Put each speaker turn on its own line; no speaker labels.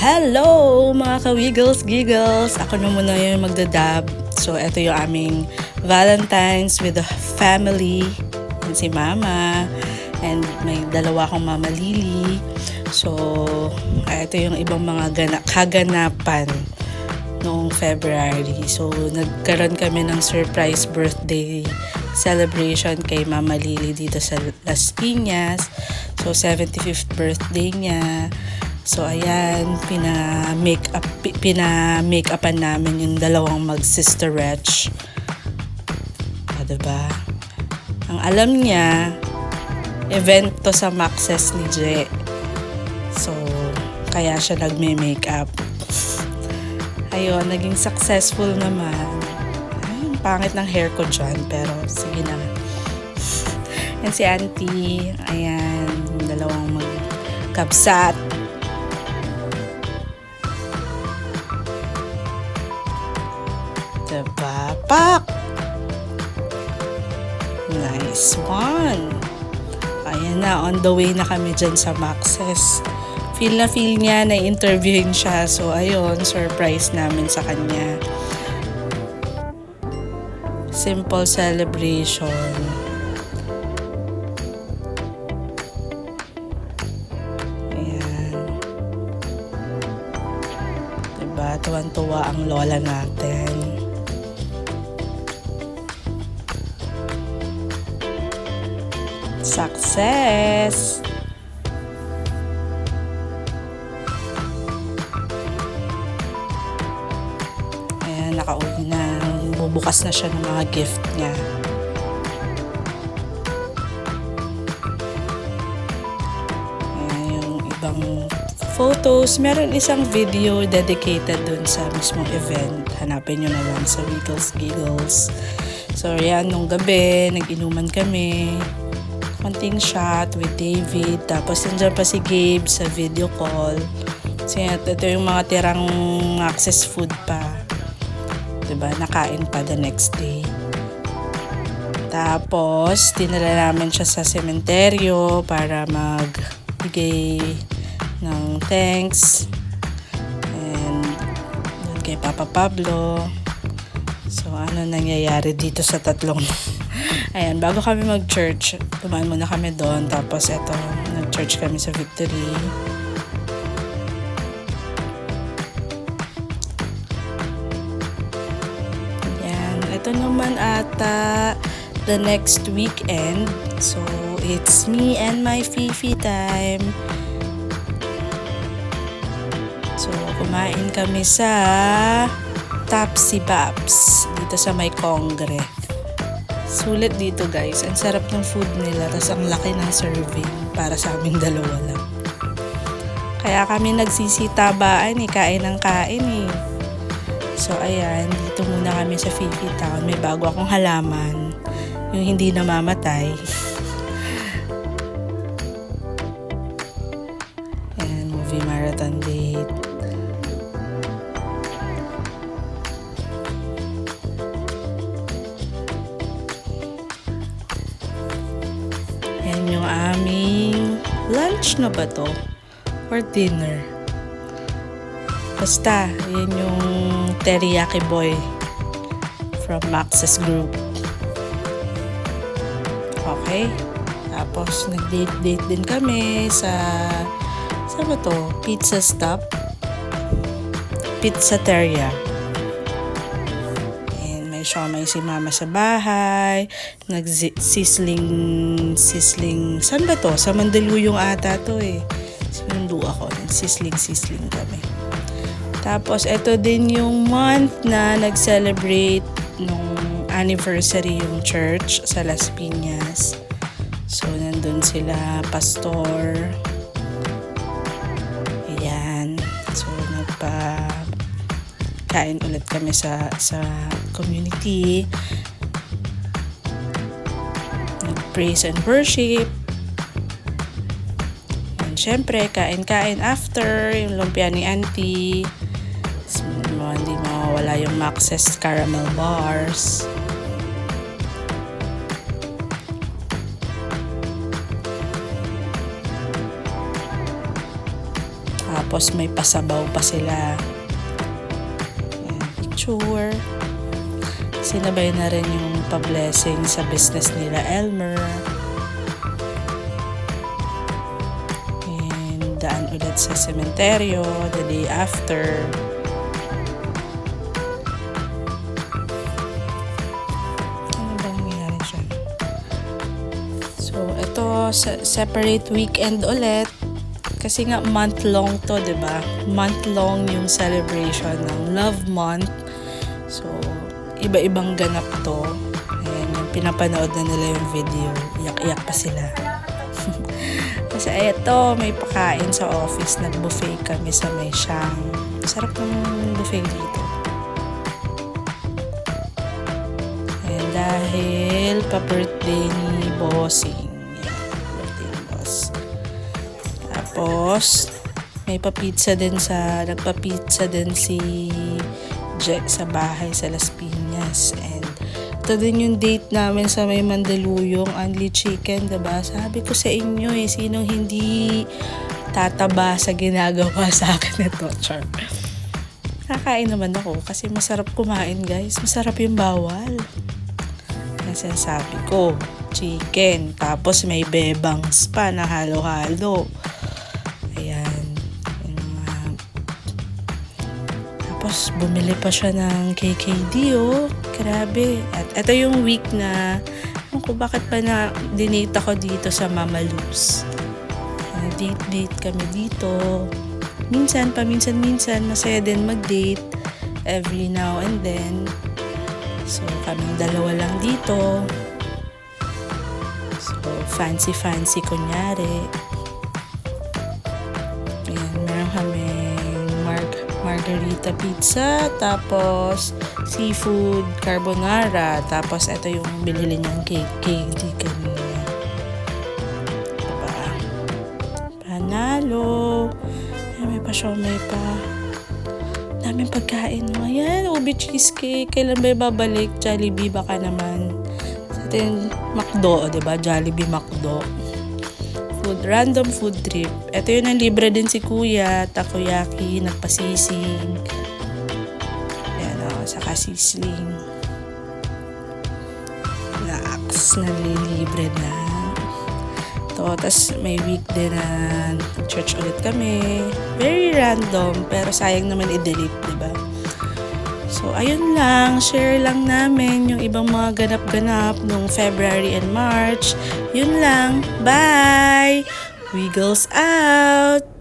Hello mga ka-wiggles, giggles! Ako na muna yung magdadab. So, ito yung aming Valentine's with the family. Yan si Mama. And may dalawa akong Mama Lily. So, ito yung ibang mga kaganapan noong February. So, nagkaroon kami ng surprise birthday celebration kay Mama Lily dito sa Las Piñas. So, 75th birthday niya. So, ayan, pina-make-upan namin yung dalawang mag-sister-wretch. Diba? Ang alam niya, event to sa Max's ni Je. So, kaya siya nagme-makeup. Ayun, naging successful naman. Ay, pangit ng hair ko dyan, pero sige na. Yan si Auntie. Ayan, dalawang magkabsat. Diba? Pak! Nice one! Ayan na, on the way na kami dyan sa Max's. Feel niya na interviewin siya. So, ayun, surprise namin sa kanya. Simple celebration. Ayan. Diba? Tuwan-tuwa ang lola natin. Success! Ayan, nakauwi na. Bubukas na siya ng mga gift niya. Ayan, yung ibang photos. Meron isang video dedicated dun sa mismong event. Hanapin nyo na lang sa Wiggles Giggles. So, ayan, nung gabi, nag-inuman kami. Konting shot with David. Tapos, nandiyan pa si Gabe sa video call. So, ito yung mga tirang access food pa. Diba? Nakain pa the next day. Tapos, dinala namin siya sa sementeryo para magbigay ng thanks. And, kay Papa Pablo. So, ano nangyayari dito sa tatlong ayan, bago kami mag-church, tumaan muna kami doon. Tapos, eto, nag-church kami sa Victory. Ayan, ito naman ata the next weekend. So, it's me and my Fifi time. So, kumain kami sa Tapsi Babs dito sa may Kongre. Sulit dito guys. Ang sarap ng food nila. Tapos ang laki ng serving para sa aming dalawa lang. Kaya kami nagsisitabaan eh. Kain ng kain eh. So ayan. Dito muna kami sa Fifi Town. May bago akong halaman. Yung hindi namamatay. Ayan. Movie marathon date. Yung aming lunch na ba to? Or dinner? Basta, yan yung teriyaki boy from Max's Group. Okay? Tapos, nag-date din kami sa ba to? Pizza stop? Pizzateria. Siomay si Mama sa bahay, nag-sizzling, saan ba to? Sa Mandaluyong ata to eh. Sinundo ako, nag-sizzling kami. Tapos, ito din yung month na nag-celebrate nung anniversary yung church sa Las Piñas. So, nandun sila, pastor. Ayan. So, kain ulit kami sa community. Nag-praise and worship. And syempre, kain-kain after yung lumpia ni Auntie. So, hindi mawawala yung Max's caramel bars. Tapos may pasabaw pa sila. Ayan, picture. Sinabay na rin yung pa-blessing sa business nila Elmer. And daan ulit sa sementeryo the day after. Ano bang nangyari siya? So, ito, separate weekend ulit. Kasi nga month-long to, diba? Month-long yung celebration ng Love Month. So, iba-ibang ganap to. Ayan, yung pinapanood na nila yung video. Iyak-iyak pa sila. Kasi eto, may pakain sa office. Nag-buffet kami sa Mesyang. Sarap ng buffet dito. Ayan, dahil pa-birthday ni Bossing. Ayan, birthday ni Boss. Tapos, may pa-pizza din nagpa-pizza din si Jack sa bahay sa Las Piñas. And ito din yung date namin sa may Mandaluyong, Only Chicken, diba? Sabi ko sa inyo sinong hindi tataba sa ginagawa sa akin ito, char. Kakain naman ako kasi masarap kumain, guys. Masarap yung bawal. Kasi sabi ko, chicken, tapos may bebangs pa na halo-halo. Ayan. Tapos, bumili pa siya ng KKD, oh. Grabe. At ito yung week na, ano ko, bakit pa na dinate ako dito sa Mama Luz. Date kami dito. Minsan, masaya din mag-date. Every now and then. So, kaming dalawa lang dito. So, fancy kunyari. Ayan, meron kami margarita pizza, tapos seafood carbonara, tapos ito yung binili niyang cake kanina. Diba? Panalo. Ay, may pa-siomay pa. Daming pagkain mo. Ayan, ube cheesecake. Kailan ba babalik? Jollibee baka naman. Sa atin, McDo, diba? Jollibee McDo. Random food trip. Ito yun ang libre din si Kuya. Takoyaki, nagpasisig. Ayan o, saka sisling. Naks, nalilibre na. Ito, tas may week din na church ulit kami. Very random, pero sayang naman i-delete, diba? So, ayun lang. Share lang namin yung ibang mga ganap-ganap nung February and March. Yun lang. Bye! Wiggles out!